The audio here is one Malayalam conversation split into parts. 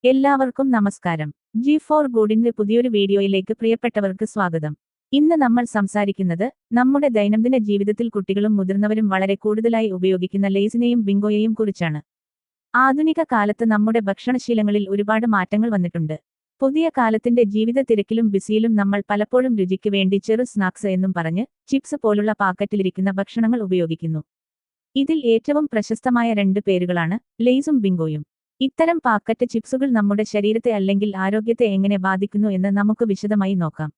എല്ലാവർക്കും നമസ്കാരം. ജി ഫോർ ഗുഡിന്റെ പുതിയൊരു വീഡിയോയിലേക്ക് പ്രിയപ്പെട്ടവർക്ക് സ്വാഗതം. ഇന്ന് നമ്മൾ സംസാരിക്കുന്നത് നമ്മുടെ ദൈനംദിന ജീവിതത്തിൽ കുട്ടികളും മുതിർന്നവരും വളരെ കൂടുതലായി ഉപയോഗിക്കുന്ന ലെയ്സിനെയും ബിങ്കോയെയും കുറിച്ചാണ്. ആധുനിക കാലത്ത് നമ്മുടെ ഭക്ഷണശീലങ്ങളിൽ ഒരുപാട് മാറ്റങ്ങൾ വന്നിട്ടുണ്ട്. പുതിയ കാലത്തിന്റെ ജീവിത തിരക്കിലും ബിസിയിലും നമ്മൾ പലപ്പോഴും രുചിക്ക് വേണ്ടി ചെറു സ്നാക്സ് എന്നും പറഞ്ഞ് ചിപ്സ് പോലുള്ള പാക്കറ്റിലിരിക്കുന്ന ഭക്ഷണങ്ങൾ ഉപയോഗിക്കുന്നു. ഇതിൽ ഏറ്റവും പ്രശസ്തമായ രണ്ട് പേരുകളാണ് ലെയ്സും ബിങ്കോയും. ഇത്തരം പാക്കറ്റ് ചിപ്സുകൾ നമ്മുടെ ശരീരത്തെ അല്ലെങ്കിൽ ആരോഗ്യത്തെ എങ്ങനെ ബാധിക്കുന്നു എന്ന് നമുക്ക് വിശദമായി നോക്കാം.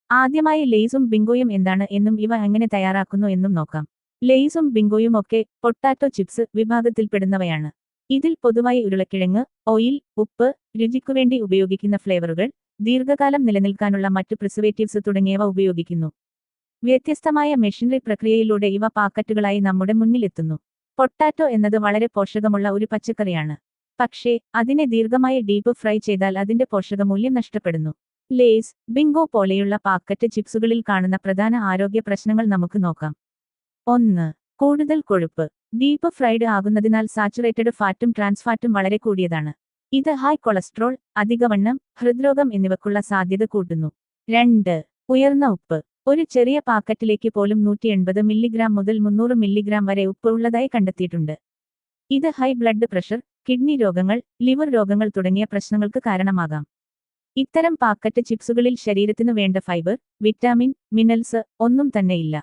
ആദ്യമായി ലെയ്സും ബിങ്കോയും എന്താണ് എന്നും ഇവ എങ്ങനെ തയ്യാറാക്കുന്നു എന്നും നോക്കാം. ലെയ്സും ബിങ്കോയും ഒക്കെ പൊട്ടാറ്റോ ചിപ്സ് വിഭാഗത്തിൽപ്പെടുന്നവയാണ്. ഇതിൽ പൊതുവായി ഉരുളക്കിഴങ്ങ്, ഓയിൽ, ഉപ്പ്, രുചിക്കുവേണ്ടി ഉപയോഗിക്കുന്ന ഫ്ലേവറുകൾ, ദീർഘകാലം നിലനിൽക്കാനുള്ള മറ്റു പ്രിസർവേറ്റീവ്സ് തുടങ്ങിയവ ഉപയോഗിക്കുന്നു. വ്യത്യസ്തമായ മെഷീനറി പ്രക്രിയയിലൂടെ ഇവ പാക്കറ്റുകളായി നമ്മുടെ മുന്നിലെത്തുന്നു. പൊട്ടാറ്റോ എന്നത് വളരെ പോഷകമുള്ള ഒരു പച്ചക്കറിയാണ്. പക്ഷേ അതിനെ ദീർഘമായി ഡീപ്പ് ഫ്രൈ ചെയ്താൽ അതിന്റെ പോഷകമൂല്യം നഷ്ടപ്പെടുന്നു. ലേസ്, ബിങ്കോ പോലെയുള്ള പാക്കറ്റ് ചിപ്സുകളിൽ കാണുന്ന പ്രധാന ആരോഗ്യ പ്രശ്നങ്ങൾ നമുക്ക് നോക്കാം. 1. കൂടുതൽ കൊഴുപ്പ്. ഡീപ്പ് ഫ്രൈഡ് ആകുന്നതിനാൽ സാച്ചുറേറ്റഡ് ഫാറ്റും ട്രാൻസ് ഫാറ്റും വളരെ കൂടിയതാണ്. ഇത് ഹൈ കൊളസ്ട്രോൾ, അധികവണ്ണം, ഹൃദ്രോഗം എന്നിവയ്ക്കുള്ള സാധ്യത കൂട്ടുന്നു. 2. ഉയർന്ന ഉപ്പ്. ഒരു ചെറിയ പാക്കറ്റിലേക്ക് പോലും 180 മില്ലിഗ്രാം മുതൽ 300 മില്ലിഗ്രാം വരെ ഉപ്പ് ഉള്ളതായി കണ്ടെത്തിയിട്ടുണ്ട്. ഇത് ഹൈ ബ്ലഡ് പ്രഷർ, കിഡ്നി രോഗങ്ങൾ, ലിവർ രോഗങ്ങൾ തുടങ്ങിയ പ്രശ്നങ്ങൾക്ക് കാരണമാകാം. ഇത്തരം പാക്കറ്റ് ചിപ്സുകളിൽ ശരീരത്തിനു വേണ്ട ഫൈബർ, വിറ്റാമിൻ, മിനറൽസ് ഒന്നും തന്നെയില്ല.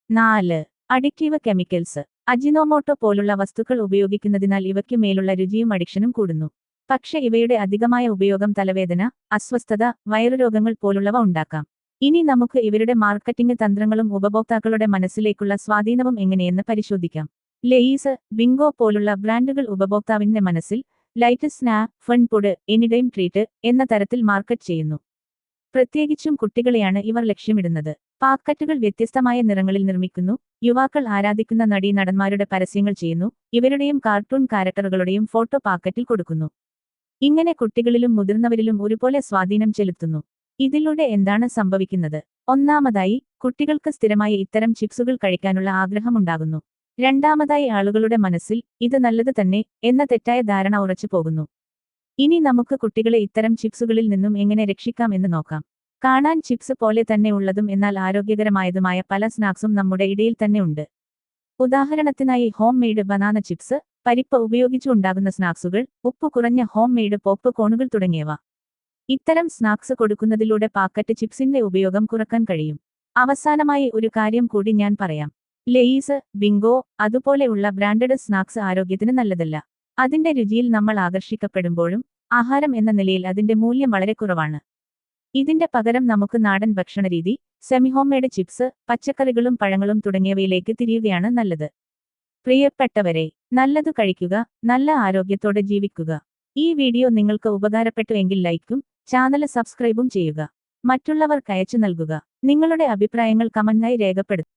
4. Addictive chemicals. അജിനോമോട്ടോ പോലുള്ള വസ്തുക്കൾ ഉപയോഗിക്കുന്നതിനാൽ ഇവയ്ക്ക് മേലുള്ള രുചിയും അഡിക്ഷനും കൂടുന്നു. പക്ഷെ ഇവയുടെ അധികമായ ഉപയോഗം തലവേദന, അസ്വസ്ഥത, വയറുരോഗങ്ങൾ പോലുള്ളവ ഉണ്ടാക്കാം. ഇനി നമുക്ക് ഇവരുടെ മാർക്കറ്റിംഗ് തന്ത്രങ്ങളും ഉപഭോക്താക്കളുടെ മനസ്സിലേക്കുള്ള സ്വാധീനവും എങ്ങനെയെന്ന് പരിശോധിക്കാം. ലെയ്സ്, ബിങ്കോ പോലുള്ള ബ്രാൻഡുകൾ ഉപഭോക്താവിന്റെ മനസ്സിൽ light snack, fun food, anytime treat എന്ന തരത്തിൽ മാർക്കറ്റ് ചെയ്യുന്നു. പ്രത്യേകിച്ചും കുട്ടികളെയാണ് ഇവർ ലക്ഷ്യമിടുന്നത്. പാക്കറ്റുകൾ വ്യത്യസ്തമായ നിറങ്ങളിൽ നിർമ്മിക്കുന്നു. യുവാക്കൾ ആരാധിക്കുന്ന നടീനടന്മാരുടെ പരസ്യങ്ങൾ ചെയ്യുന്നു. ഇവരുടെയും കാർട്ടൂൺ ക്യാരക്ടറുകളുടെയും ഫോട്ടോ പാക്കറ്റിൽ കൊടുക്കുന്നു. ഇങ്ങനെ കുട്ടികളിലും മുതിർന്നവരിലും ഒരുപോലെ സ്വാധീനം ചെലുത്തുന്നു. ഇതിലൂടെ എന്താണ് സംഭവിക്കുന്നത്? ഒന്നാമതായി, കുട്ടികൾക്ക് സ്ഥിരമായി ഇത്തരം ചിപ്സുകൾ കഴിക്കാനുള്ള ആഗ്രഹമുണ്ടാകുന്നു. രണ്ടാമതായി, ആളുകളുടെ മനസ്സിൽ ഇത് നല്ലത് തന്നെ എന്ന തെറ്റായ ധാരണ ഉറച്ചു പോകുന്നു. ഇനി നമുക്ക് കുട്ടികളെ ഇത്തരം ചിപ്സുകളിൽ നിന്നും എങ്ങനെ രക്ഷിക്കാം എന്ന് നോക്കാം. കാണാൻ ചിപ്സ് പോലെ തന്നെ ഉള്ളതും എന്നാൽ ആരോഗ്യകരമായതുമായ പല സ്നാക്സും നമ്മുടെ ഇടയിൽ തന്നെ ഉണ്ട്. ഉദാഹരണത്തിനായി ഹോം മെയ്ഡ് ബനാന ചിപ്സ്, പരിപ്പ് ഉപയോഗിച്ചു ഉണ്ടാകുന്ന സ്നാക്സുകൾ, ഉപ്പ് കുറഞ്ഞ ഹോം മെയ്ഡ് പോപ്പ് കോണുകൾ തുടങ്ങിയവ. ഇത്തരം സ്നാക്സ് കൊടുക്കുന്നതിലൂടെ പാക്കറ്റ് ചിപ്സിന്റെ ഉപയോഗം കുറക്കാൻ കഴിയും. അവസാനമായി ഒരു കാര്യം കൂടി ഞാൻ പറയാം. ലെയ്സ്, ബിങ്കോ അതുപോലെയുള്ള ബ്രാൻഡഡ് സ്നാക്സ് ആരോഗ്യത്തിന് നല്ലതല്ല. അതിന്റെ രുചിയിൽ നമ്മൾ ആകർഷിക്കപ്പെടുമ്പോഴും ആഹാരം എന്ന നിലയിൽ അതിന്റെ മൂല്യം വളരെ കുറവാണ്. ഇതിന്റെ പകരം നമുക്ക് നാടൻ ഭക്ഷണരീതി, സെമി ഹോംമെയ്ഡ് ചിപ്സ്, പച്ചക്കറികളും പഴങ്ങളും തുടങ്ങിയവയിലേക്ക് തിരിയുകയാണ് നല്ലത്. പ്രിയപ്പെട്ടവരെ, നല്ലതു കഴിക്കുക, നല്ല ആരോഗ്യത്തോടെ ജീവിക്കുക. ഈ വീഡിയോ നിങ്ങൾക്ക് ഉപകാരപ്പെട്ടു എങ്കിൽ ലൈക്കും ചാനൽ സബ്സ്ക്രൈബും ചെയ്യുക. മറ്റുള്ളവർക്ക് അയച്ചു നൽകുക. നിങ്ങളുടെ അഭിപ്രായങ്ങൾ കമന്റായി രേഖപ്പെടുത്തുക.